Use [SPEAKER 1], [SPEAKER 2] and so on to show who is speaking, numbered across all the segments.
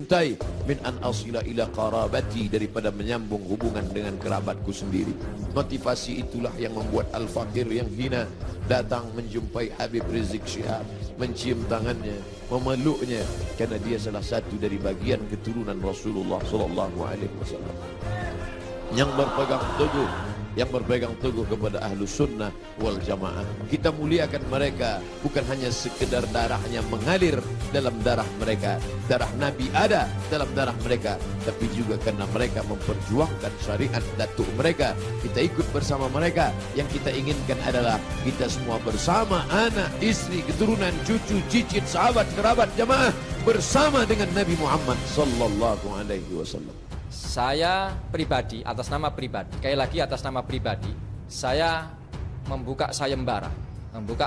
[SPEAKER 1] mencintai min an asila ila qarabati, daripada menyambung hubungan dengan kerabatku sendiri. Motivasi itulah yang membuat al-fakir yang hina datang menjumpai Habib Rizik Syihab, mencium tangannya, memeluknya, karena dia salah satu dari bagian keturunan Rasulullah sallallahu alaihi wasallam yang berpegang teguh kepada ahlu sunnah wal jamaah. Kita muliakan mereka bukan hanya sekedar darahnya mengalir dalam darah mereka, darah Nabi ada dalam darah mereka, tapi juga karena mereka memperjuangkan syariat datuk mereka. Kita ikut bersama mereka. Yang kita inginkan adalah kita semua bersama, anak, istri, keturunan, cucu, cicit, sahabat, kerabat, jamaah, bersama dengan Nabi Muhammad sallallahu alaihi wasallam.
[SPEAKER 2] Saya pribadi, atas nama pribadi, sekali lagi atas nama pribadi, saya membuka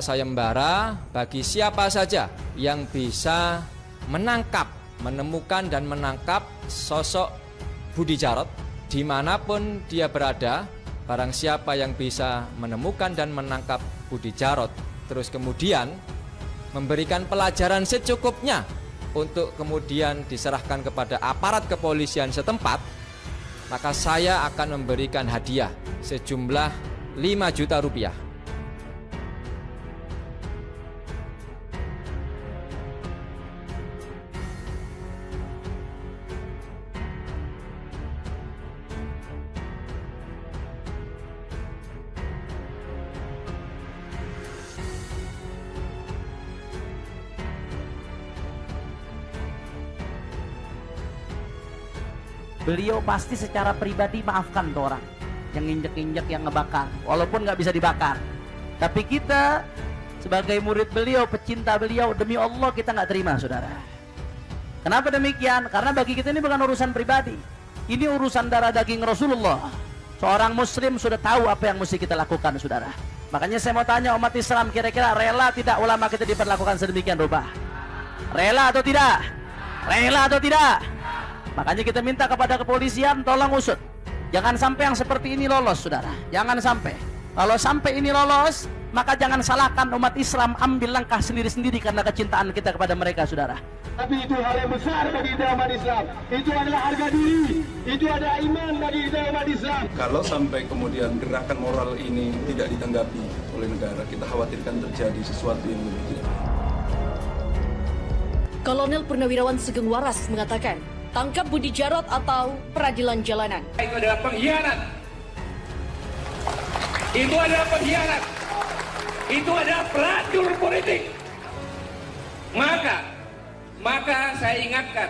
[SPEAKER 2] sayembara bagi siapa saja yang bisa menemukan dan menangkap sosok Budi Djarot dimanapun dia berada. Barang siapa yang bisa menemukan dan menangkap Budi Djarot, terus kemudian memberikan pelajaran secukupnya untuk kemudian diserahkan kepada aparat kepolisian setempat, maka saya akan memberikan hadiah sejumlah 5 juta rupiah.
[SPEAKER 3] Beliau pasti secara pribadi maafkan tuh orang yang injek-injek, yang ngebakar, walaupun nggak bisa dibakar. Tapi kita sebagai murid beliau, pecinta beliau, demi Allah kita nggak terima, saudara. Kenapa demikian? Karena bagi kita ini bukan urusan pribadi, ini urusan darah daging Rasulullah. Seorang muslim sudah tahu apa yang mesti kita lakukan, saudara. Makanya saya mau tanya umat Islam, kira-kira rela tidak ulama kita diperlakukan sedemikian rupa? Rela atau tidak? Rela atau tidak? Makanya kita minta kepada kepolisian, tolong usut. Jangan sampai yang seperti ini lolos, saudara. Jangan sampai. Kalau sampai ini lolos, maka jangan salahkan umat Islam, ambil langkah sendiri-sendiri karena kecintaan kita kepada mereka, saudara.
[SPEAKER 4] Tapi itu hal yang besar bagi kita umat Islam. Itu adalah harga diri. Itu ada iman bagi kita umat Islam.
[SPEAKER 5] Kalau sampai kemudian gerakan moral ini tidak ditanggapi oleh negara, kita khawatirkan terjadi sesuatu yang lebih tidak baik.
[SPEAKER 6] Kolonel Purnawirawan Sugeng Waras mengatakan, tangkap Budi Djarot atau peradilan jalanan.
[SPEAKER 7] Itu adalah pengkhianat. Itu adalah pengkhianat. Itu adalah pelacur politik. Maka saya ingatkan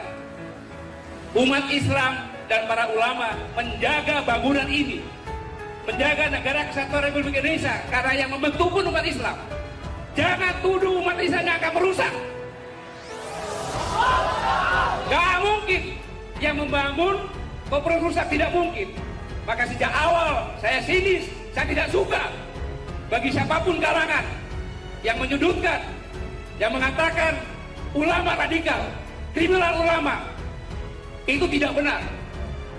[SPEAKER 7] umat Islam dan para ulama menjaga bangunan ini, menjaga negara kesatuan Republik Indonesia, karena yang membentuk pun umat Islam. Jangan tuduh umat Islam yang akan merusak. Gak mungkin yang membangun rusak, tidak mungkin. Maka sejak awal saya sinis, saya tidak suka bagi siapapun kalangan yang menyudutkan, yang mengatakan ulama radikal, kriminal ulama. Itu tidak benar.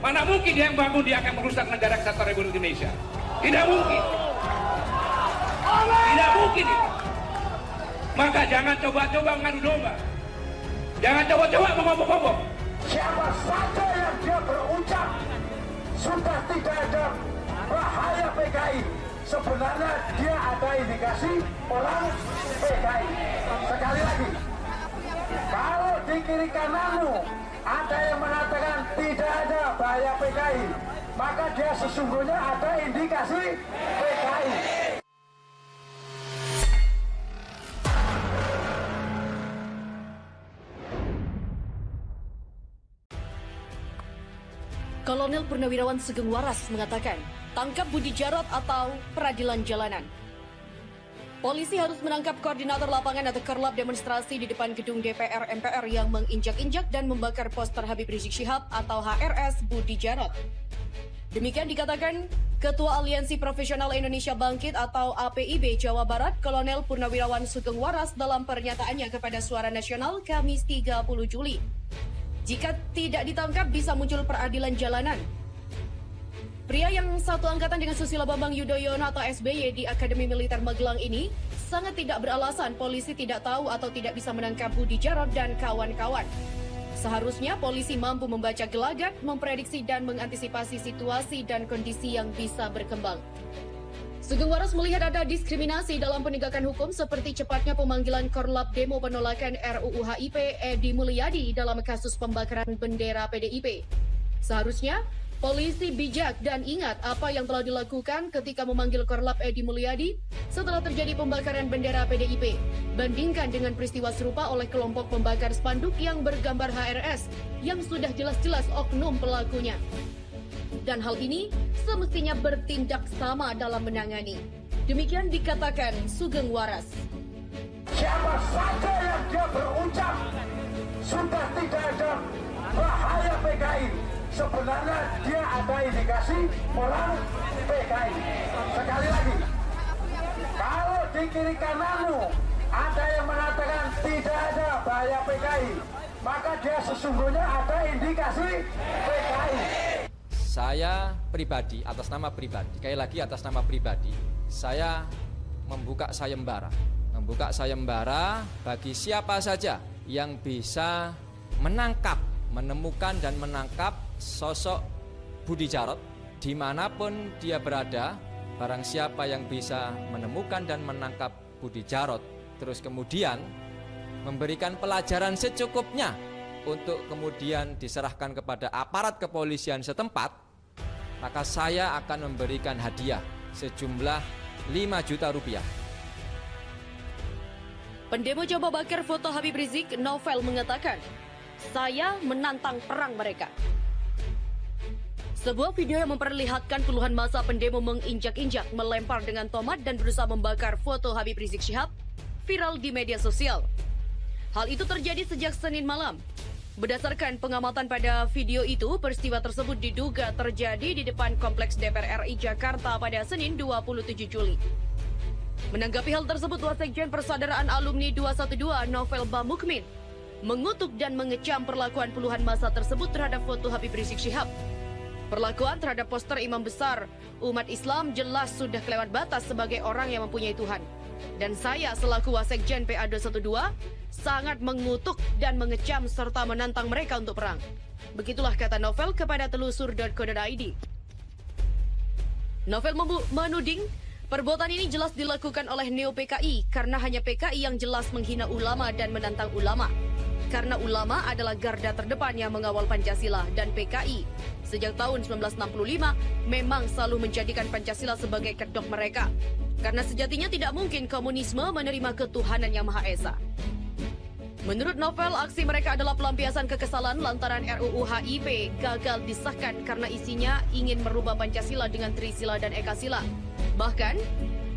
[SPEAKER 7] Mana mungkin dia yang bangun dia akan merusak negara kesatuan Republik Indonesia. Tidak mungkin. Tidak mungkin itu. Maka jangan coba-coba mengadu domba. Jangan coba-coba mengobok-obok.
[SPEAKER 4] Siapa saja yang dia berucap sudah tidak ada bahaya PKI, sebenarnya dia ada indikasi orang PKI. Sekali lagi, kalau di kiri kananmu ada yang mengatakan tidak ada bahaya PKI, maka dia sesungguhnya ada indikasi PKI.
[SPEAKER 6] Kolonel Purnawirawan Sugeng Waras mengatakan, tangkap Budi Djarot atau peradilan jalanan. Polisi harus menangkap koordinator lapangan atau korlap demonstrasi di depan gedung DPR MPR yang menginjak-injak dan membakar poster Habib Rizik Syihab atau HRS Budi Djarot. Demikian dikatakan Ketua Aliansi Profesional Indonesia Bangkit atau APIB Jawa Barat, Kolonel Purnawirawan Sugeng Waras dalam pernyataannya kepada Suara Nasional Kamis 30 Juli. Jika tidak ditangkap bisa muncul peradilan jalanan. Pria yang satu angkatan dengan Susilo Bambang Yudhoyono atau SBY di Akademi Militer Magelang ini sangat tidak beralasan polisi tidak tahu atau tidak bisa menangkap Budi Djarot dan kawan-kawan. Seharusnya polisi mampu membaca gelagat, memprediksi dan mengantisipasi situasi dan kondisi yang bisa berkembang. Sugeng Waras melihat ada diskriminasi dalam penegakan hukum seperti cepatnya pemanggilan korlap demo penolakan RUU HIP Edi Mulyadi dalam kasus pembakaran bendera PDIP. Seharusnya polisi bijak dan ingat apa yang telah dilakukan ketika memanggil korlap Edi Mulyadi setelah terjadi pembakaran bendera PDIP. Bandingkan dengan peristiwa serupa oleh kelompok pembakar spanduk yang bergambar HRS yang sudah jelas-jelas oknum pelakunya. Dan hal ini semestinya bertindak sama dalam menangani. Demikian dikatakan Sugeng Waras.
[SPEAKER 4] Siapa saja yang dia berucap sudah tidak ada bahaya PKI, sebenarnya dia ada indikasi orang PKI. Sekali lagi, kalau di kiri kananmu ada yang mengatakan tidak ada bahaya PKI, maka dia sesungguhnya ada indikasi PKI.
[SPEAKER 2] Saya pribadi, atas nama pribadi, sekali lagi atas nama pribadi, saya membuka sayembara. Membuka sayembara bagi siapa saja yang bisa menangkap, menemukan dan menangkap sosok Budi Djarot dimanapun dia berada. Barang siapa yang bisa menemukan dan menangkap Budi Djarot, terus kemudian memberikan pelajaran secukupnya untuk kemudian diserahkan kepada aparat kepolisian setempat, maka saya akan memberikan hadiah sejumlah 5 juta rupiah.
[SPEAKER 6] Pendemo coba bakar foto Habib Rizik, Novel mengatakan, "Saya menantang perang mereka." Sebuah video yang memperlihatkan puluhan massa pendemo menginjak-injak, melempar dengan tomat dan berusaha membakar foto Habib Rizik Syihab viral di media sosial. Hal itu terjadi sejak Senin malam. Berdasarkan pengamatan pada video itu, peristiwa tersebut diduga terjadi di depan Kompleks DPR RI Jakarta pada Senin 27 Juli. Menanggapi hal tersebut, Wasekjen Persaudaraan Alumni 212 Novel Bamukmin mengutuk dan mengecam perlakuan puluhan massa tersebut terhadap foto Habib Rizik Syihab. Perlakuan terhadap poster imam besar umat Islam jelas sudah kelewat batas sebagai orang yang mempunyai Tuhan. Dan saya selaku Wasekjen PA 212 sangat mengutuk dan mengecam serta menantang mereka untuk perang. Begitulah kata Novel kepada telusur.co.id. Novel menuding perbuatan ini jelas dilakukan oleh neo-PKI karena hanya PKI yang jelas menghina ulama dan menantang ulama. Karena ulama adalah garda terdepan yang mengawal Pancasila dan PKI sejak tahun 1965 memang selalu menjadikan Pancasila sebagai kedok mereka. Karena sejatinya tidak mungkin komunisme menerima ketuhanan yang Maha Esa. Menurut Novel, aksi mereka adalah pelampiasan kekesalan lantaran RUU HIP gagal disahkan karena isinya ingin merubah Pancasila dengan Trisila dan Ekasila. Bahkan,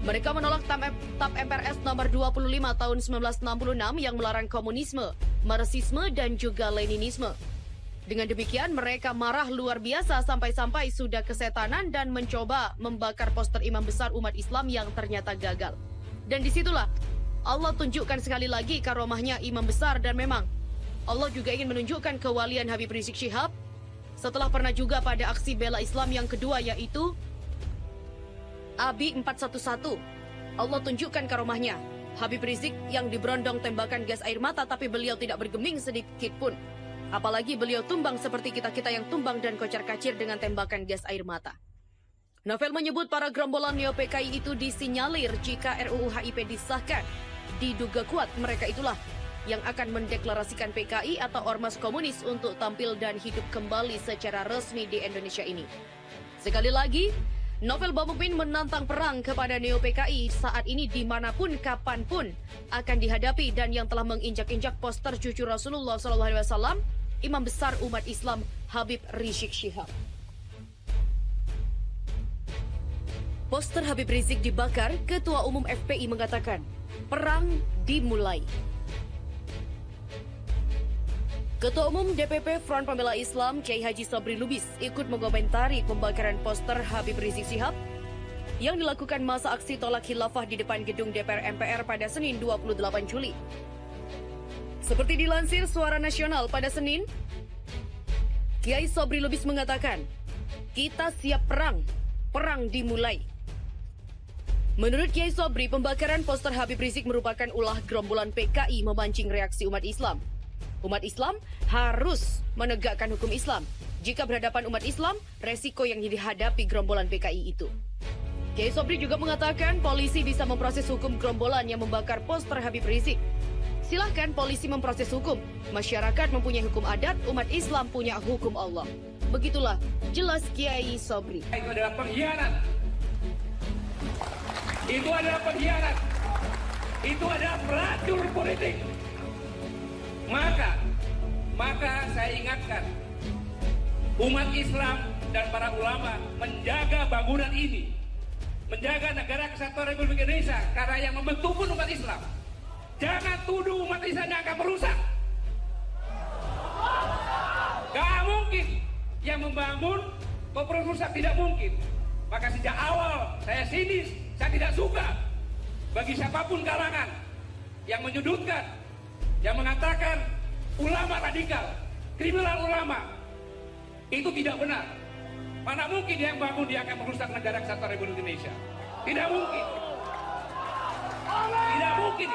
[SPEAKER 6] mereka menolak TAP MPRS nomor 25 tahun 1966 yang melarang komunisme, Marxisme dan juga Leninisme. Dengan demikian, mereka marah luar biasa sampai-sampai sudah kesetanan dan mencoba membakar poster imam besar umat Islam yang ternyata gagal. Dan disitulah Allah tunjukkan sekali lagi karomahnya imam besar, dan memang Allah juga ingin menunjukkan kewalian Habib Rizik Syihab setelah pernah juga pada aksi bela Islam yang kedua yaitu ABI 411. Allah tunjukkan karomahnya Habib Rizik yang diberondong tembakan gas air mata tapi beliau tidak bergeming sedikit pun. Apalagi beliau tumbang seperti kita-kita yang tumbang dan kocar-kacir dengan tembakan gas air mata. Novel menyebut para gerombolan neo-PKI itu disinyalir jika RUU HIP disahkan. Diduga kuat mereka itulah yang akan mendeklarasikan PKI atau ormas komunis untuk tampil dan hidup kembali secara resmi di Indonesia ini. Sekali lagi, Novel Bamukmin menantang perang kepada neo-PKI saat ini dimanapun, kapanpun akan dihadapi, dan yang telah menginjak-injak poster cucu Rasulullah SAW, Imam Besar Umat Islam Habib Rizik Syihab. Poster Habib Rizik dibakar, Ketua Umum FPI mengatakan, perang dimulai. Ketua Umum DPP Front Pembela Islam Kiai Haji Sobri Lubis ikut mengomentari pembakaran poster Habib Rizik Syihab yang dilakukan masa aksi tolak khilafah di depan gedung DPR MPR pada Senin 28 Juli. Seperti dilansir Suara Nasional pada Senin, Kiai Sobri Lubis mengatakan, "Kita siap perang, perang dimulai." Menurut Kiai Sobri, pembakaran poster Habib Rizik merupakan ulah gerombolan PKI memancing reaksi umat Islam. Umat Islam harus menegakkan hukum Islam. Jika berhadapan umat Islam, resiko yang dihadapi gerombolan PKI itu. Kiai Sobri juga mengatakan polisi bisa memproses hukum gerombolan yang membakar poster Habib Rizik. Silahkan polisi memproses hukum. Masyarakat mempunyai hukum adat, umat Islam punya hukum Allah. Begitulah jelas Kiai Sobri.
[SPEAKER 7] Itu adalah pengkhianat. Itu adalah pengkhianat. Itu adalah pelacur politik. Maka saya ingatkan umat Islam dan para ulama menjaga bangunan ini, menjaga negara kesatuan Republik Indonesia, karena yang membentuk pun umat Islam. Jangan tuduh umat Islam yang akan merusak. Gak mungkin yang membangun merusak, tidak mungkin. Maka sejak awal saya sinis, saya tidak suka bagi siapapun kalangan yang menyudutkan, yang mengatakan ulama radikal, kriminal ulama. Itu tidak benar. Mana mungkin dia yang bangun dia akan merusak negara kesatuan Republik Indonesia. Tidak mungkin. Tidak mungkin.